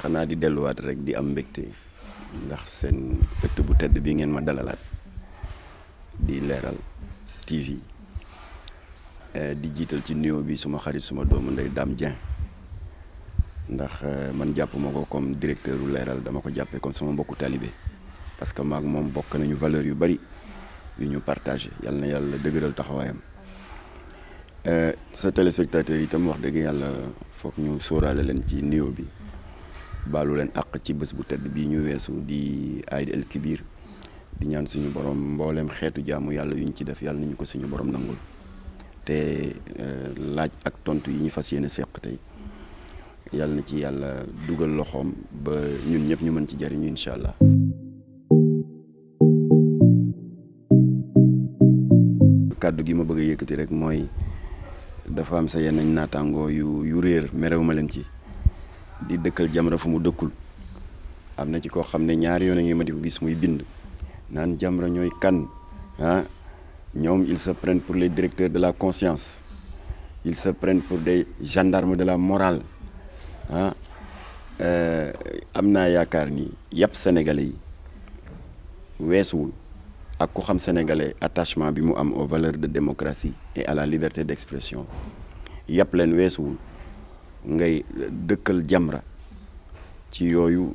xanaa di delluwaat rek di am mbégte ndax seen ëtt bu tedd bi ngeen ma dalalaat di Leral TV di jiital ci nuyoo bi suma xarit suma doomu ndey Dame Dieng ndax man jàpp ma ko comme directeur u Leral dama ko jàppee comme sama mbokku talibé parce que maag moom bokk nañu valeur yu bari yu ñu partagé yal na yàlla dëgëral taxawaayam sa téléspectateur itam wax dëgg yàlla foog ñu sóoraale leen ci nuyoo bi baalu leen àq ci bés bu tedd bii ñu weesu di Aïd el Kibir di ñaan suñu borom mbooleem xeetu jaamu yàlla yu ñu ci def yàlla nañu ko suñu borom nangul te laaj ak tontu yi ñu fas yéene seq tey yàlla na ci yàlla dugal loxoom ba ñun ñëpp ñu mën ci jariñu incha allah. kàddu gi ma bëgg a yëkkati rek mooy dafa am sa yenn naataangoo yu réer merew ma leen ci di dëkkal Jamra fu mu dëkkul am na ci koo xam ne ñaari yoon a ngi ma di ko gis muy bind naan Jamra ñooy kan ah ñoom ils se prennent pour les directeurs de la conscience ils se prennent pour des gendarmes de la morale ah am naa yaakaar ni yàpp sénégalais yi weesuwul ak ku xam sénégalais attachement bi mu am aux valeurs de démocratie et à la liberté d'expression yàpp leen weesuwul ngay dëkkal Jamra ci yooyu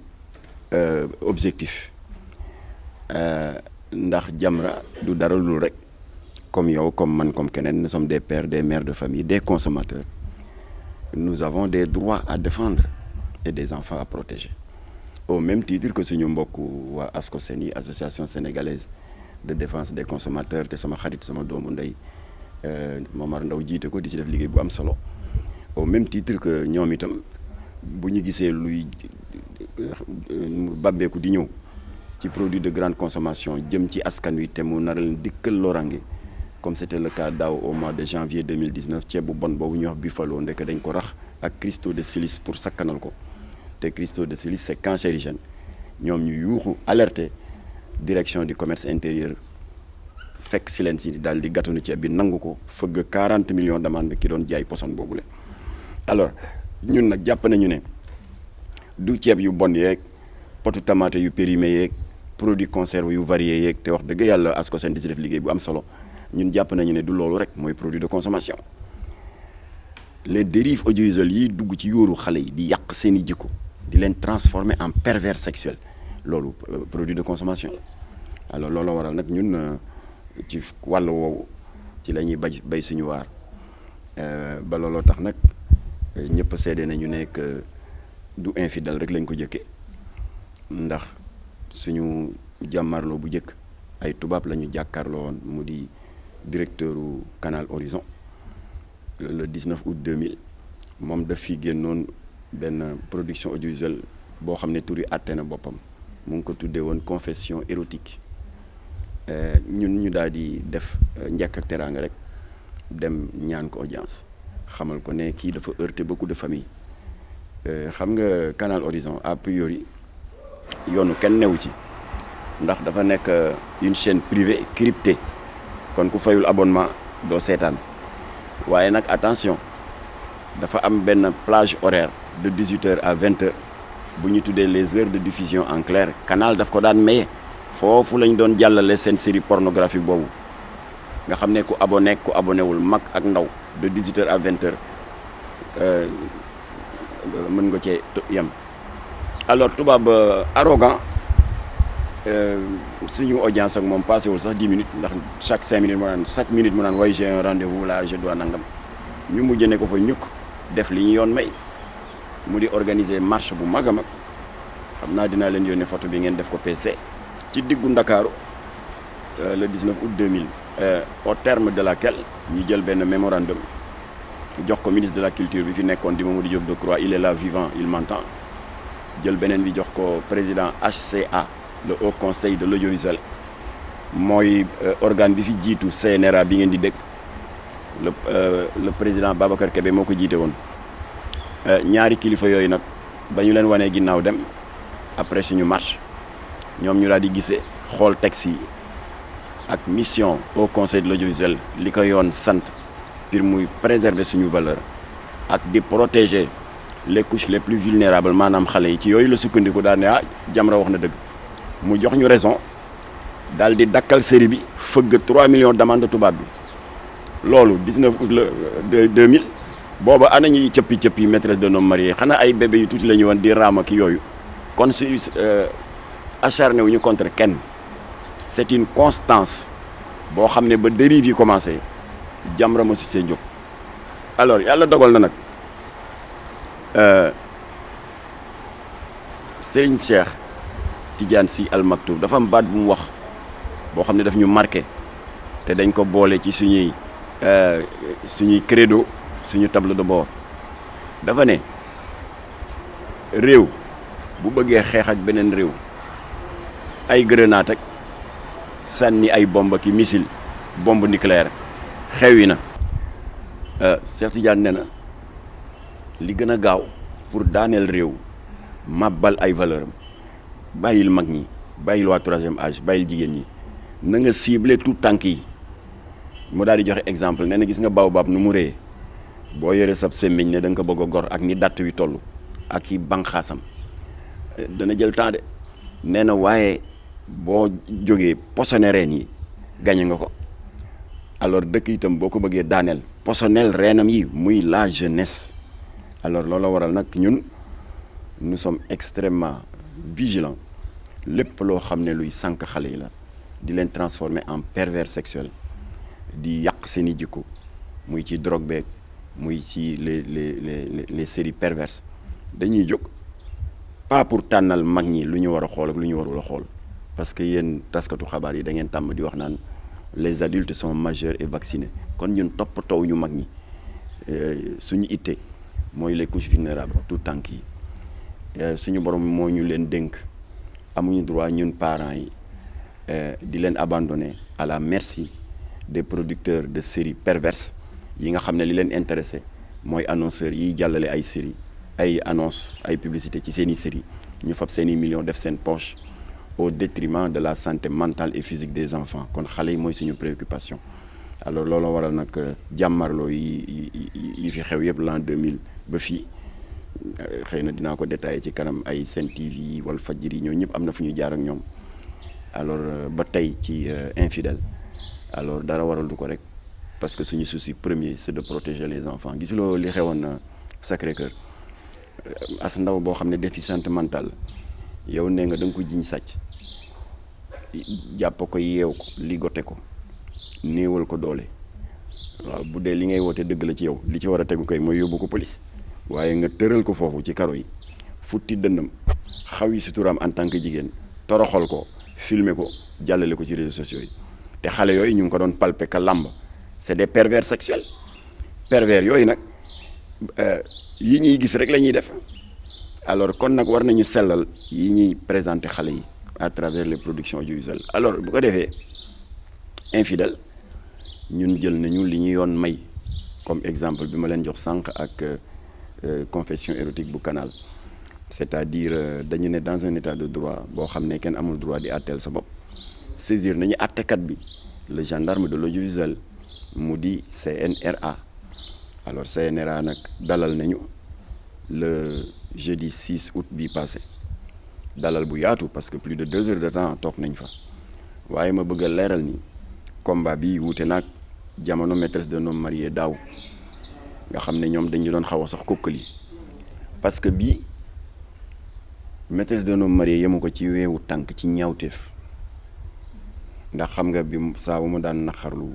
objectif ndax Jamra du dara lu rek comme yow comme man comme keneen nous sommes des pères des mères de famille des consommateurs nous avons des droits à défendre et des enfants à protéger au même titre que suñu mbokk waa ASCOSEN yi association sénégalaise de défense des consommateurs te sama xarit sama doomu ndey Momar Ndaw jiite ko di ci def liggéey bu am solo au même titre que ñoom itam bu ñu gisee luy babbeeku di ñëw ci produit de grande consommation jëm ci askan wi te mu nar leen dikkal lorange comme c'était le cas daaw au mois de janvier 2019 ceeb bu bon boobu ñuy wax Buffalo ndek dañ ko rax ak cristaux de silice pour sakkanal ko te cristaux de silice c'est cancérigène ñoom ñu yuuxu alerté direction du commerce intérieur fekk si leen si daal di gàttanu ceeb bi nangu ko fëgg 40 millions d'amende ki doon jaay poson boobule. alors ñun nag jàpp nañu ne du ceeb yu bon yeeg potu tomate yu périmé yeeg produits conserve yu variés yeeg te wax dëgg yàlla ASCOSEN di si def liggéey bu am solo ñun jàpp nañu ne du loolu rek mooy produit de consommation les dérives audiovisuelles yi dugg ci yóoru xale yi di yàq seen i jikko di leen transformer en pervers sexuel loolu produit de consommation alors loolu waral nag ñun ci wàll woowu ci la ñuy bay suñu waar ba looloo tax nag ñëpp seede nañu ne que du infidèle rek lañ ko jëkkee ndax suñu jàmmarloo bu njëkk ay tubaab la ñu jàkkaarloo woon mu di directeur u Canal Horizon le 19 août 2000 moom daf fi génnoon benn production audiovisuelle boo xam ne tur yi àtte na boppam mu ngi ko tuddee woon confession érotique ñun ñu daal di def njëkk ak teraanga rek dem ñaan ko audience xamal ko ne kii dafa heurter beaucoup de famille xam nga Canal Horizon a priori yoonu kenn newu ci ndax dafa nekk une chaîne privée cryptée kon ku fayul abonnement doo seetaan waaye nag attention dafa am benn plage horaire de 18h à 20h bu ñu tuddee les heures de diffusion en clair Canal daf ko daan maye foofu lañ doon jàllale seen série pornographique boobu nga xam ne ku abonné wul mag ak ndaw de 18h à 20h mën nga cee yem. alors tubaab arrogant suñu audience ak moom passé wul sax 10 minutes ndax chaque minute mu naan waaye j'ai un rendez-vous là je dois nangam ñu mujj ne ko fa ñukk def li ñu yoon may mu di organiser marche bu mag a mag xam naa dinaa leen yónnee photo bi ngeen def ko PC ci diggu Ndakaaru le 19 août 2000 au terme de laquelle ñu jël benn mémorandum jox ko ministre de la culture bi fi nekkoon di Mamadou Diop Decroix il est là vivant il m'entend jël beneen bi jox ko président HCA le Haut Conseil de l'audiovisuel organe bi fi jiitu CNRA bi ngeen di dégg le président Babacar Kébé moo ko jiite woon ñaari kilifa yooyu nag ba ñu leen wanee ginnaaw dem après suñu marche ñoom ñu daal di gisee xool texte yi ak mission Haut Conseil de l'audiovisuel li ko yoon sant pour muy préserver suñu valeur ak di protéger les couches les plus vulnérables maanaam xale yi ci yooyu la sukkandiku daal ne ah Jamra wax na dëgg mu jox ñu raison daal di dakkal série bi fëgg 3 millions d'amende tubaab bi loolu 19 août la 2000 booba ana ñuy cëppi maîtresse d'un homme marié xanaa ay bébé yu tuuti la ñu woon di raam ak yooyu kon su acharné wu ñu contre kenn c'est une constance boo xam ne ba dérive yi commencé Jamra mosu see jóg alors yàlla dogal na nag Serigne Cheikh Tidiane Sy Al Maktoum dafa am baat bu mu wax boo xam ne daf ñu marqué te dañ ko boole ci suñuy credo suñu tableau de bord dafa ne réew bu bëggee xeex ak beneen réew ay grenade ak sànni ay bombe ki missile bombe nucléaire xewi na Cheikh Tidiane ne na li gën a gaaw pour daaneel réew màbbal ay valeur am bàyyil mag ñi bàyyil waa troisième âge bàyyil jigéen ñi na nga ciblé tout tànk yi mu daal di joxe exemple nee na gis nga baobab nu mu réyee boo yore sab semmiñ ne da nga ko bëgg a gor ak ni datt wi toll ak i banqaasam dana jël temps de nee na waaye boo jógee posone reen yi gañe nga ko alors dëkk itam boo ko bëggee daaneel posonel reenam yi muy la jeunesse alors loolu waral nag ñun nous sommes extrêmement vigilants lépp loo xam ne luy sànq xale yi la di leen transformer en pervers sexuel di yàq seen i jikko muy ci drogue beeg muy ci les séries perverses dañuy jóg pas pour tànnal mag ñi lu ñu war a xool ak lu ñu warul a xool parce que yéen taskatu xabaar yi da ngeen tàmm di wax naan les adultes sont majeurs et vaccinés kon ñun toppatoo ñu mag ñi suñu itte mooy les couches vulnérables tout tànk yi suñu borom moo ñu leen dénk amuñu droit ñun parents yi di leen abandonner à la merci des producteurs de séries perverses yi nga xam ne li leen intéressé mooy annonceurs yiy jàllale ay séries ay annonces ay publicités ci seeni séries ñu fab seeni millions def seen poche au détriment de la santé mentale et physique des enfants kon xale yi mooy suñu préoccupation alors loolu waral nag jàmmarloo yi fi xew yëpp l'an 2000 ba fii xëy na dinaa ko détaillé ci kanam ay Sen TV wala Fadjri ñoo ñëpp am na fu ñu jaar ak ñoom alors ba tey ci infidèle alors dara waral du ko rek parce que suñu souci premier c'est de protéger les enfants gisuloo li xewoon Sacré-Cœur as ndaw boo xam ne déficiente mentale yow nee nga da nga ko jiñ sàcc jàpp ko yeew ko ligoté ko néewal ko doole waaw bu dee li ngay woote dëgg la ci yow li ci war a tegu koy mooy yóbbu ko police waaye nga tëral ko foofu ci karo yi futti dënnam xaw yi suturaam en tant que jigéen toroxal ko filmer ko jàllale ko ci réseaux sociaux yi te xale yooyu ñu ngi ko doon palper ka làmb c'est des pervers sexuels pervers yooyu nag yi ñuy gis rek la ñuy def alors kon nag war nañu sellal yi ñuy présenter xale yi à travers les productions audiovisuelles alors bu ko defee infidèle ñun jël nañu li ñu yoon may comme exemple bi ma leen jox sànq ak confession érotique bu Canal c'est-à-dire dañu ne dans un état de droit boo xam ne kenn amul droit di àtteel sa bopp saisir nañu àttekat bi le gendarme de l'audiovisuel mu di CNRA alors CNRA nag dalal nañu le jeudi 6 août bi passé dalal bu yaatu parce que plus de 2 heures de temps toog nañ fa waaye ma bëgg a leeral ni combat bi wuute naag jamono maîtresse d'un homme marié daaw nga xam ne ñoom dañu doon xaw a sax kokkali parce que bii maîtresse d'un homme marié yemu ko ci weewu tànk ci ñaawteef ndax xam nga bi saa bu ma daan naqarlu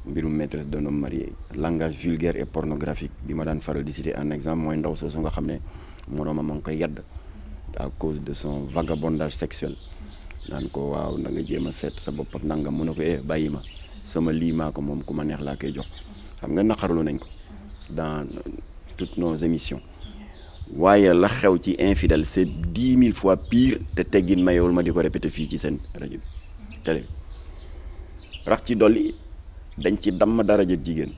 mbirum maîtresse d'un homme marié langage vulgaire et pornographique bi ma daan faral di citer en exemple mooy ndaw soosu nga xam ne moroomam ma ngi koy yadd à cause de son vagabondage sexuel naan ko waaw na nga jéem a seet sa bopp ak nangam mu ne ko bàyyi ma sama lii maa ko moom ku ma neex laa koy jox xam nga naqarlu nañ ko dans toutes nos émissions waaye la xew ci infidèle c'est 10 000 fois pire te teggin mayewul ma di ko répéter fii ci seen rajo bi télé rax ci dolli dañ ci damm daraja jigéen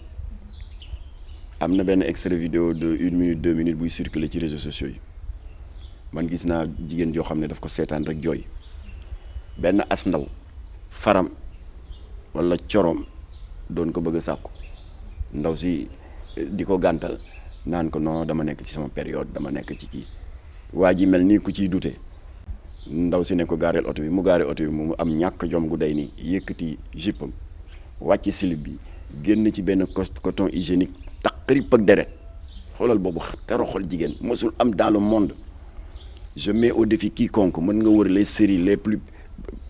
am na benn extrait vidéo de 1 minute 2 minutes buy circuler ci réseaux sociaux yi man gis naa jigéen joo xam ne daf ko seetaan rek jooy benn as ndaw faram wala coroom doon ko bëgg a sàkku ndaw si di ko gàntal naan ko non dama nekk ci sama période dama nekk ci kii waa ji mel nii ku ciy dute ndaw si ne ko gaareel oto bi mu gaaree oto bi mu am ñàkk jom gu day ni yëkkati jupam wàcc slip bi génn ci benn coton hygiénique taqrib ak deret xoolal boobu toroxal jigéen mësul am dans le monde. Je mets au défi quiconque mën nga wër les séries les plus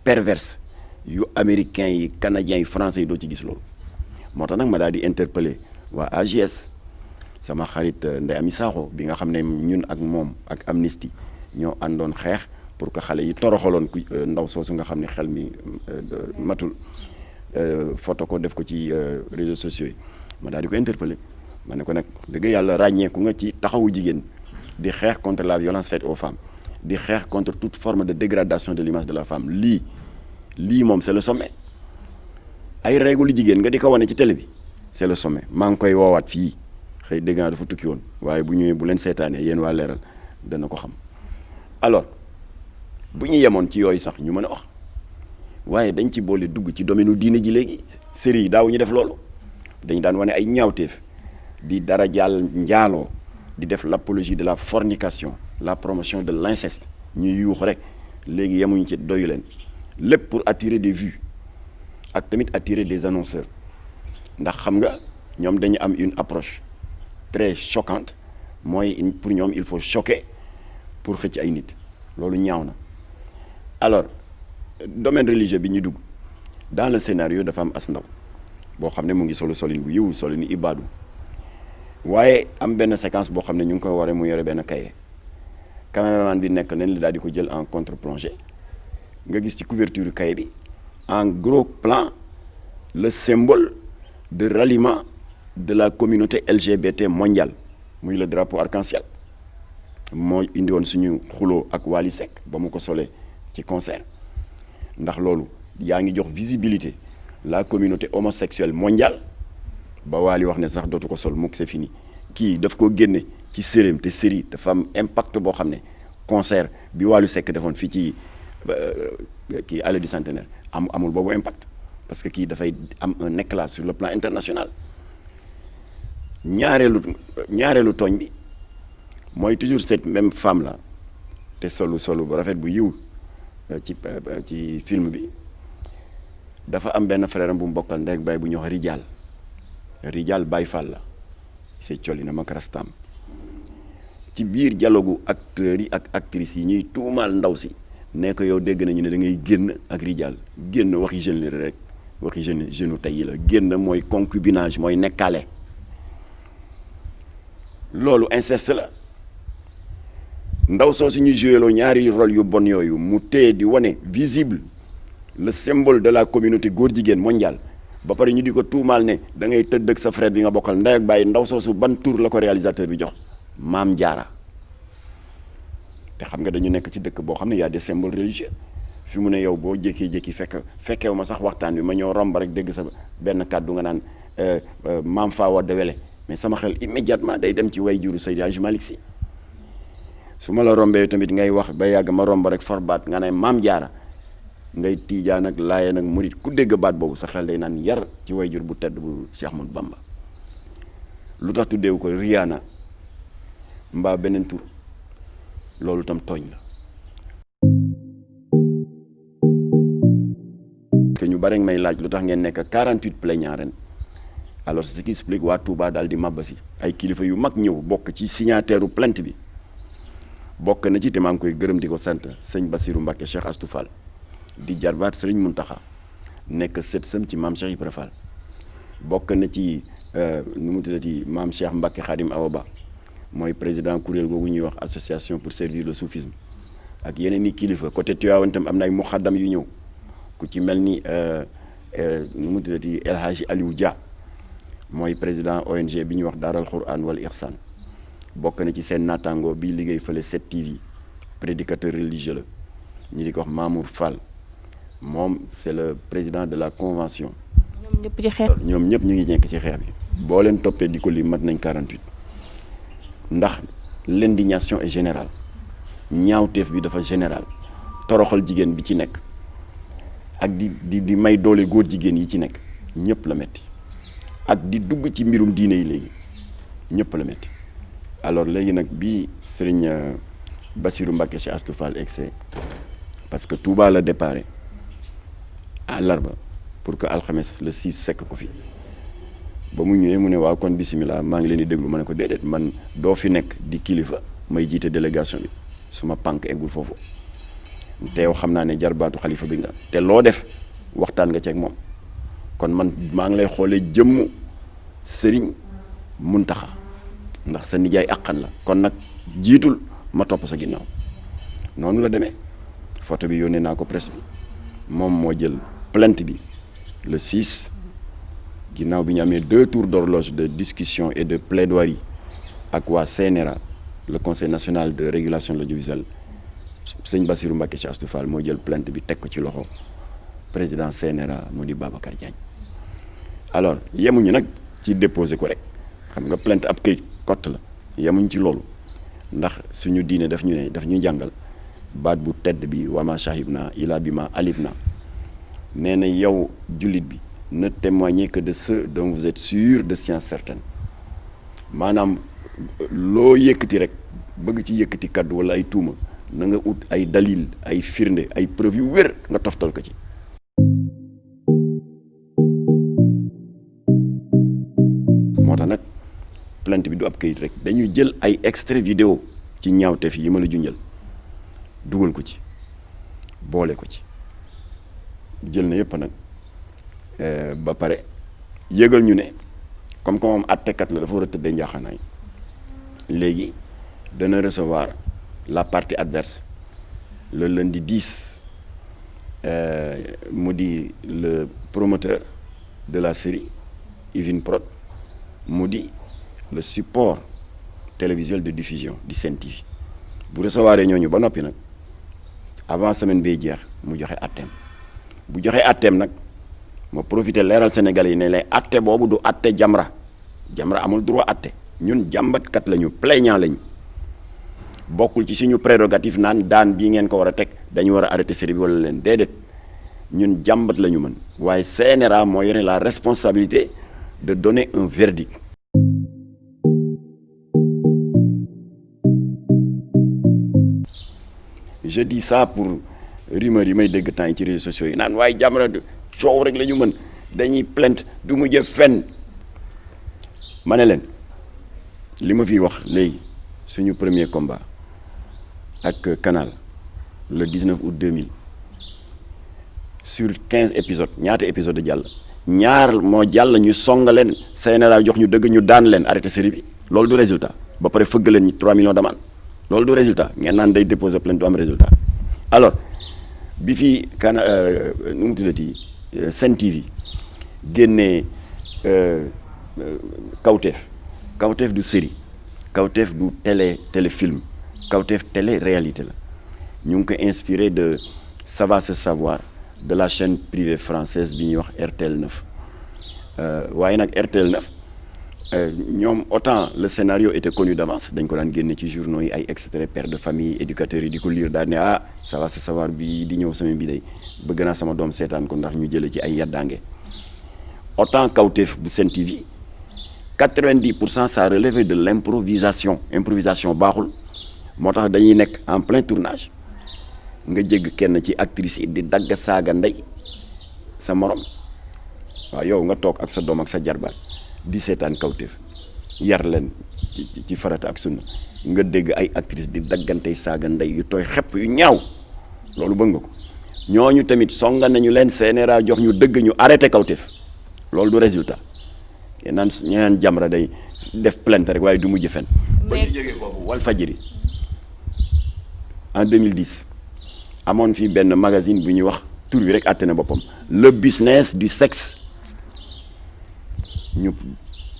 perverses yu américains yi canadiens yi français yi doo ci gis loolu moo tax nag ma daal di interpeller waa AJS sama xarit Ndeye Amy Sakho bi nga xam ne ñun ak moom ak Amnesty ñoo àndoon xeex pour que xale yi toroxaloon ku ndaw soosu nga xam ne xel mi matul photo ko def ko ci réseaux sociaux yi ma daal di ko interpeller ma ne ko nag dëgg yàlla ràññeeku nga ci taxawu jigéen di xeex contre la violence faite aux femmes di xeex contre toute forme de dégradation de l'image de la femme lii moom c'est le sommet ay règle jigéen nga di ko wane ci télé bi c'est le sommet maa ngi koy woowaat fii xëy dégg naa dafa tukki woon waaye bu ñëwee bu leen seetaanee yéen waa Leeral dana ko xam alors bu ñu yemoon ci yooyu sax ñu mën a wax waaye dañ ci boole dugg ci domaine u diine ji léegi série yi daaw ñu def loolu dañ daan wane ay ñaawteef di dara jàll njaaloo di def l'apologie de la fornication la promotion de l'inceste ñuy yuux rek léegi yemuñu ci doyu leen lépp pour attirer des vues ak tamit attirer des annonceurs ndax xam nga ñoom dañu am une approche très choquante mooy pour ñoom il faut choquer pour xëcc ay nit loolu ñaaw na alors domaine religieux bi ñu dugg dans le scénario dafa am as ndaw boo xam ne mu ngi solo solin bu yiw solo ni ibaadu waaye am benn séquence boo xam ne ñu ngi ko waree mu yore benn cahier caméraman bi nekk nañ la daal di ko jël en contre-plongée nga gis ci couverture cahier bi en gros plan le symbole de ralliement de la communauté LGBT mondiale muy le drapeau arc-en-ciel moo indi woon suñu xuloo ak Wally Seck ba mu ko solee ci concert ndax loolu yaa ngi jox visibilité la communauté homosexuelle mondiale ba Wally wax ne sax dootu ko sol mukk c'est fini kii daf ko génne ci séréem te série dafa am impact boo xam ne concert bi Wally Seck defoon fii ci kii allée du Centenaire amul boobu impact parce que kii dafay am un éclat sur le plan international ñaareelu tooñ bi mooy toujours cette même femme là te solu bu rafet bu yiw ci film bi dafa am benn frère bu mu bokkal ndey ak baay bu ñuy wax Rijal Baye Fall la c'est coli na mak rastam ci biir dialogue acteurs yi ak actrices yi ñuy tuumaal ndaw si ne ko yow dégg nañu ne da ngay génn ak Rijal génn waxi jeune la rek waxi jeune tey yi la génn mooy concubinage mooy nekkaale loolu inceste la ndaw soo suñuy joué loo ñaari rôle yu bon yooyu mu téye di wane visible le symbole de la communauté góor jigéen mondiale ba pare ñu di ko tuumaal ne da ngay tëdd ak sa frère bi nga bokkal ndey ak bàyyi ndaw soosu ban tour la ko réalisateur bi jox Maam Jaara te xam nga dañu nekk ci dëkk boo xam ne y a des symboles religieux fi mu ne yow boo jékki-jékki fekkewu ma sax waxtaan bi ma ñëw romb rek dégg sa benn kàddu nga naan maam faa wadda wele mais sama xel immédiatement day dem ci way juru Seydi Hadji Malick Sy su ma la rombee tamit ngay wax ba yàgg ma romb rek forbaat nga ne Maam Jaara ngay tiijaan ak laayeen ak murit ku dégg baat boobu sa xel day naan yar ci way jur bu tedd bu Cheikh Ahmadou Bamba lu tax tuddeewu ko Rihanna mbaa beneen tur loolu tam tooñ la que ñu bare may laaj lu tax ngeen nekk 48 plaignants ren alors ce qui explique waa Touba daal di màbba si ay kilifa yu mag ñëw bokk ci signataire plainte bi bokk na ci te maa ngi koy gërëm di ko sant sëñ Bassirou Mbacké Cheikh Astou Fall di jarbaat sëriñ Muntaxa nekk sët sëm ci maam Cheikh Ibra Fall bokk na ci nu mu tuddati maam Cheikh Mbacké Khadim Awa Ba mooy président kuréel googu ñuy wax association pour servir le soufisme ak yeneen i kilifa côté Tivaouane tam am na ay muxaddam yu ñëw ku ci mel ni nu mu tuddati El Hadji Aliou Dia mooy président ONG bi ñuy wax Daaral Quran wal Ihsan bokk na ci seen naataango bi liggéey fële 7TV prédicateur religieux la ñu di ko wax Mamour Fall moom c'est le président de la convention. ñoom ñëpp ci xeex. ñoom ñëpp ñu ngi nekk ci xeex bi boo leen toppee di ko li mat nañ 48 ndax l'indignation est générale ñaawteef bi dafa général toroxal jigéen bi ci nekk ak di may doole góor jigéen yi ci nekk ñëpp la metti ak di dugg ci mbirum diine yi léegi ñëpp la metti alors léegi nag bii Serigne Bassirou Mbacké Cheikh Astou Fall excès parce que Touba la déparé àllarba pour que alxames le 6 fekk ko fi ba mu ñëwee mu ne waaw kon bisimilah maa ngi leen di déglu ma ne ko déedéet man doo fi nekk di kilifa may jiite délégation bi su ma pànk eggul foofu te yow xam naa ne jarbaatu xalifa bi nga te loo def waxtaan nga ceeg moom kon man maa ngi lay xoolee jëmm Serigne Mountakha ndax sa nijaay àqan la kon nag jiitul ma topp sa ginnaaw noonu la demee photo bi yónnee naa ko presse bi moom moo jël plainte bi le 6 ginnaaw bi ñu amee 2 tours d'horloge de discussion et de plaidoirie ak waa CNRA le conseil national de régulation de l'audiovisuel sëñ Bassirou Mbacké Cheikh Astou Fall moo jël plainte bi teg ko ci loxo président CNRA mu di Babacar Diagne alors yemuñu nag ci déposer ko rek xam nga plainte ab këyit kott la yemuñ ci loolu ndax suñu diine daf ñu jàngal baat bu tedd bi wama shahibna ila bi ma alibna nee na yow jullit bi ne témoignez que de ceux dont vous êtes sûr de science certaine maanaam loo yëkkati rek bëgg ci yëkkati kaddu wala ay tuuma na nga ut ay dalil ay firnde ay preuve yu wér nga toftal ko ci. moo tax nag plainte bi du ab kayit rek dañuy jël ay extrait vidéo ci ñaawteef yi ma la junjal dugal ko ci boole ko ci jël na yëpp nag ba pare yëgal ñu ne comme que moom àttekat la dafa war a tëddee njaaxanaay léegi dana recevoir la partie adverse le lundi 10 mu di le promoteur de la série Ivin Prod mu di le support télévisuel de diffusion di Sen TV bu recevoir ñooñu ba noppi nag avant semaine bay jeex mu joxe atteem bu joxe atteem nag ma profité leeral Sénégalais yi ne lay atte boobu du atte Jamra amul droit atte ñun jàmbatkat lañu plaignant lañu bokkul ci suñu prérogative naan daan bii ngeen ko war a teg dañu war a arrêter série bi wala leen déedéet ñun jàmbat la ñu mën waaye CNRA moo yore la responsabilité de donner un verdict. Je dis ça pour rumeur yi may dégg temps yi ci réseaux sociaux yi naan waaye Jamra coow rek la ñu mën dañuy plainte du mujjee fenn ma ne leen li ma fiy wax léegi suñu premier combat ak Canal le 19 août 2000 sur 15 épisodes ñaata épisode de jàll ñaar moo jàll ñu songa leen CNRA jox ñu dëgg ñu daan leen arrêté série bi loolu du résultat ba pare fëgg leen ñi 3 millions d'amende loolu du résultat ngeen naan day déposer plainte du am résultat alors bi fi nu mu tuddati Sen TV génnee kawteef du série kawteef du téléfilm kawteef télé réalité la ñu ngi ko inspiré de Ça va se savoir de la chaîne privée française bi ñuy wax RTL 9 waaye nag RTL 9 ñoom autant le scénario était connu d'avance dañ ko daan génne ci journaux yi ay extrait père de famille éducateurs yi di ko lire daal ne Ça va se savoir bi di ñëw semaine bi day bëgg naa sama doom seetaan ko ndax ñu jële ci ay yaddaange autant kawteef bu Sen TV 90% ça relevait de l'improvisation baaxul moo tax dañuy nekk en plein tournage nga jégg kenn ci actrice yi di dagg saaga ndey sa morom waaw yow nga toog ak sa doom ak sa jarbaat di seetaan kawteef yar leen ci farata ak sunna nga dégg ay actrice di daggantey saaga ndey yu tooy xepp yu ñaaw loolu bëgg nga ko ñooñu tamit songa nañu leen CNRA jox ñu dëgg ñu arrêté kawteef loolu du résultat ngeen naan ñeneen Jamra day def plainte rek waaye du mujj fen ba ñu jógee foofu Walfadjri en 2010 amoon fii benn magazine bu ñuy wax tur bi rek àtte na boppam le business du sexe ñu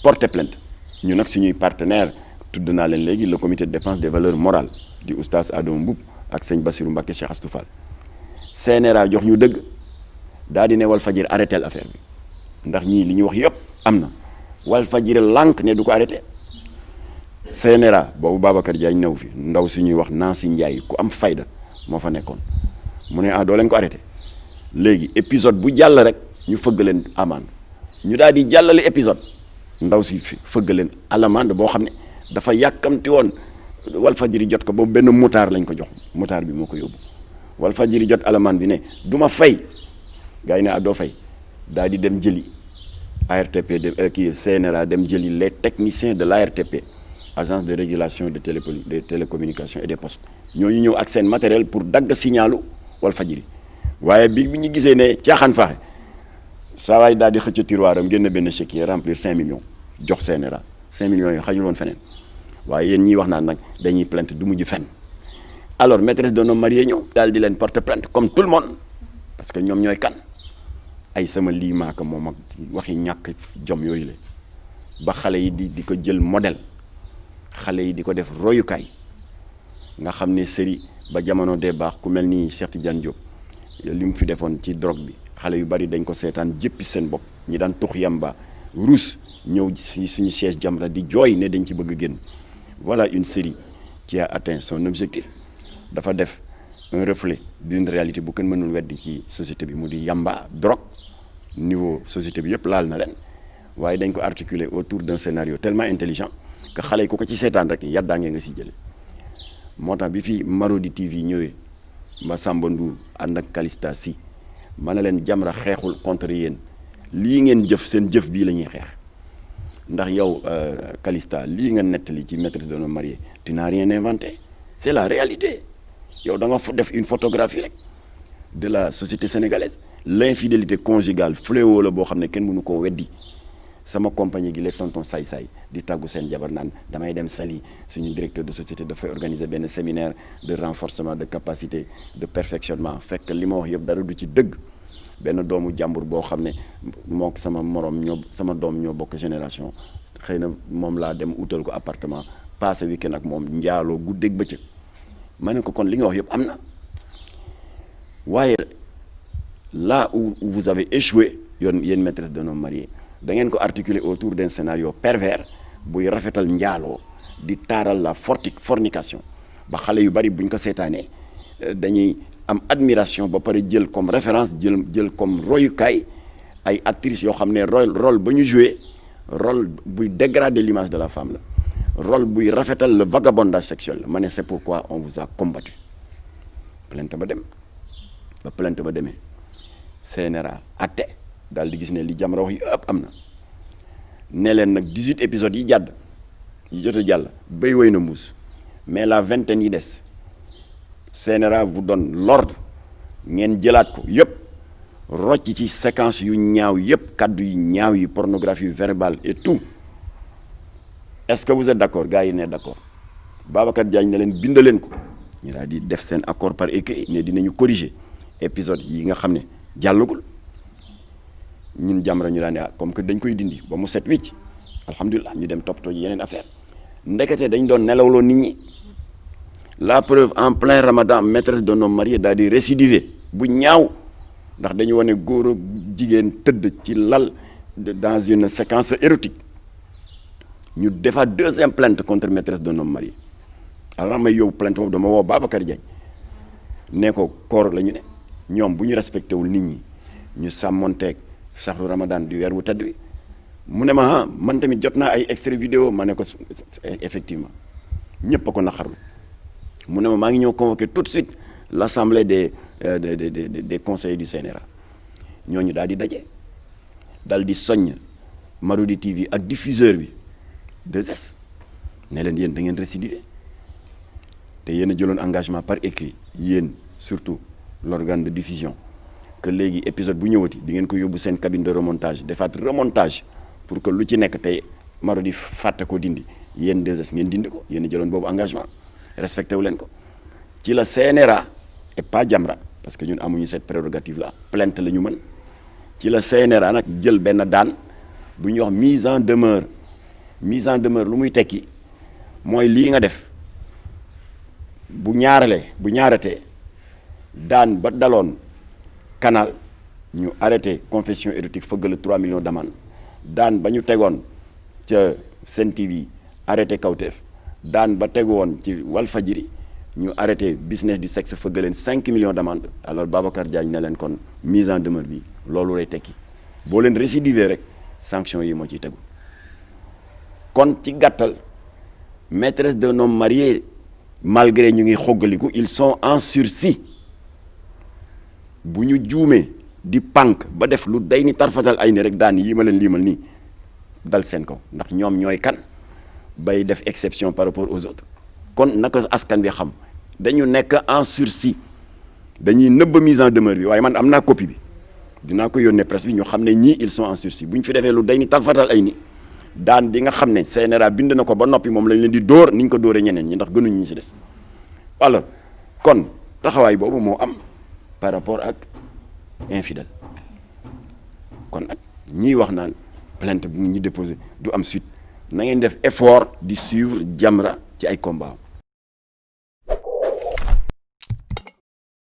porté plainte ñu nag suñuy partenaire tudd naa leen léegi le comité de défense des valeurs morales di oustaz Adama Mboup ak sëñ Bassirou Mbacké Cheikh Astou Fall CNRA jox ñu dëgg daal di ne Walfadjri arrêté l'affaire bi ndax ñii li ñu wax yëpp am na Walfadjri lànk ne du ko arrêté CNRA boobu Babacar Diagne new fi ndaw suñuy wax Nancy Ndiaye ku am fayda moo fa nekkoon mu ne doo leen ko arrêté léegi épisode bu jàll rek ñu fëgg leen amende ñu daal di jàllale épisode ndaw si fëgg leen à l'amende boo xam ne dafa yàkkamti woon Walfadjri jot ko boobu benn motard lañ ko jox motard bi moo ko yóbbu Walfadjri jot alamaan bi ne du ma fay gars yi ne doo fay daal di dem jëli ARTP kii CNRA dem jëli les techniciens de l'ARTP agence de régulation des télécommunications et des postes ñooñu ñëw ak seen matériel pour dagg signalu Walfadjri waaye bi ñu gisee ne caaxaan faaxe saa waay daal di xëcc tiroiram génn benn chéquier remplir 5 millions jox CNRA 5 millions yi xajul woon feneen waaye yéen ñiy wax naan nag dañuy plainte du mujj fenn alors maîtresse d'un homme marié ñëw daal di leen porter plainte comme tout le monde parce que ñoom ñooy kan ay sama lii maaka moom ak waxi ñàkk jom yooyu la ba xale yi di ko jël modèle xale yi di ko def royukaay nga xam ne série ba jamono dee baax ku mel ni Cheikh Tidiane Diop li mu fi defoon ci drogue bi xale yu bari dañ ko seetaan jéppi seen bopp ñi daan tux yamba ruus ñëw si suñu siège Jamra di jooy ne dañ ci bëgg génn voilà une série qui a atteint son objectif dafa def un reflet d'une réalité bu kenn mënul weddi ci société bi mu di yamba drogue niveau société bi yëpp laal na leen waaye dañ ko articuler autour d'un scénario tellement intelligent que xale yi ku ko ci seetaan rek yaddaange nga si jële moo tax bi fi Marodi TV ñëwee ma Samba Ndour ànd ak Calista Sy ma ne leen Jamra xeexul contre yéen lii ngeen jëf seen jëf bii la ñuy xeex ndax yow Calista lii nga nettali ci maîtresse d'un homme marié tu n'as rien inventé c'est la réalité yow da nga def une photographie rek de la société sénégalaise l'infidélité conjugale fléau la boo xam ne kenn mënu koo weddi sama compagnie gi les tontons saay-saay di tàggu seen jabar naan damay dem Saly suñu directeur de société dafay organiser benn séminaire de renforcement de capacité de perfectionnement fekk li ma wax yëpp dara du ci dëgg benn doomu jàmbur boo xam ne mook sama morom sama doom ñoo bokk génération xëy na moom laa dem utal ko appartement passé week-end ak moom njaaloo guddeeg bëccëg ma ne ko kon li nga wax yëpp am na waaye là où vous avez échoué yéen maîtresse d'un homme marié da ngeen ko articuler autour d'un scénario pervers buy rafetal njaaloo di taaral la fornication ba xale yu bari buñ ko seetaanee dañuy am admiration ba pare jël comme référence jël comme royukaay ay actrices yoo xam ne rôle ba ñu joué rôle buy dégrader l'image de la femme la rôle buy rafetal le vagabondage sexuel la ma ne c'est pourquoi on vous a combattu plainte ba demee CNRA atte daal di gis ne li Jamra wax yëpp am na ne leen nag 18 épisodes yi jot a jàll béy woy na mbuus mais la vingtaine yi des CNRA vous donne l'ordre ngeen jëlaat ko yëpp rocc ci séquence yu ñaaw yëpp kaddu yu ñaaw yi pornographie verbale et tout est-ce que vous êtes d'accord gars yi ne d'accord Babacar Diagne ne leen bind leen ko ñu daal di def seen accord par écrit ne dinañu corriger épisode yi nga xam ne jàllagul ñun Jamra ñu daan ne comme que dañ koy dindi ba mu set wicc alhamdulilah ñu dem toppatoo ji yeneen affaire ndekete dañ doon nelawloo nit ñi la preuve en plein Ramadan maîtresse d'un homme marié daal di récidiver bu ñaaw ndax dañu wane góor ak jigéen tëdd ci lal dans une séquence érotique ñu defaat deuxième plainte contre maîtresse d'un homme marié alors may yow plainte boobu dama woo Babacar Diagne ne ko koor la ñu ne ñoom bu ñu respecté wul nit ñi ñu sàmmonteeg saxru Ramadan di weer wu tedd wi mu ne ma man tamit jot naa ay extrait vidéo ma ne ko effectivement ñëpp a ko naqarlu mu ne ma maa ngi ñëw convoquer tout de suite l'assemblée des conseillers du CNRA ñooñu daal di daje daal di soññ Marodi TV ak diffuseur bi 2S ne leen yéen da ngeen récidiver te yéen a jëloon engagement par écrit yéen surtout l'organe de diffusion que léegi épisode bu ñëwati di ngeen ko yóbbu seen cabine de remontage defaat remontage pour que lu ci nekk tey Marodi fàtte ko dindi yéen 2S ngeen dindi ko yéen a jëloon boobu engagement respecté wu leen ko ci la CNRA et pas Jamra parce que ñun amuñu cette prérogative là plainte la ñu mën ci la CNRA nag jël benn daan bu ñuy wax mise en demeure lu muy tekki mooy lii nga def bu ñaaratee daan ba daloon Canal ñu arrêté confession érotique fëgg la 3 millions d'amende daan ba ñu tegoon ca Sen TV arrêté Kawtef daan ba tegu woon ci Walfadjri ñu arrêté business du sexe fëgg leen 5 millions d'amende alors Babacar Diagne ne leen kon mise en demeure bi loolu lay tekki boo leen récidiver rek sanction yi moo ciy tegu kon ci gàttal maîtresse d'un homme marié malgré ñu ngi xoggaliku ils sont en sursis bu ñu juumee di pànk ba def lu day ni tarfatal ay ni rek daan yi ma leen liimal nii dal seen kaw ndax ñoom ñooy kan bay def exception par rapport aux autres kon naka askan bi xam dañu nekk en sursis dañuy nëbb mise en demeure bi waaye man am naa copie bi dinaa ko yónnee presse bi ñu xam ne ñii ils sont en sursis bu ñu fi defee lu day ni tarfatal ay ni daan bi nga xam ne CNRA bind na ko ba noppi moom lañ leen di dóor ni ñu ko dóoree ñeneen ñi ndax gënuñ ñi ci des alors kon taxawaay boobu moo am par rapport ak infidèle kon nag ñiy wax naan plainte bu ñu déposé du am suite na ngeen def effort di suivre Jamra ci ay combat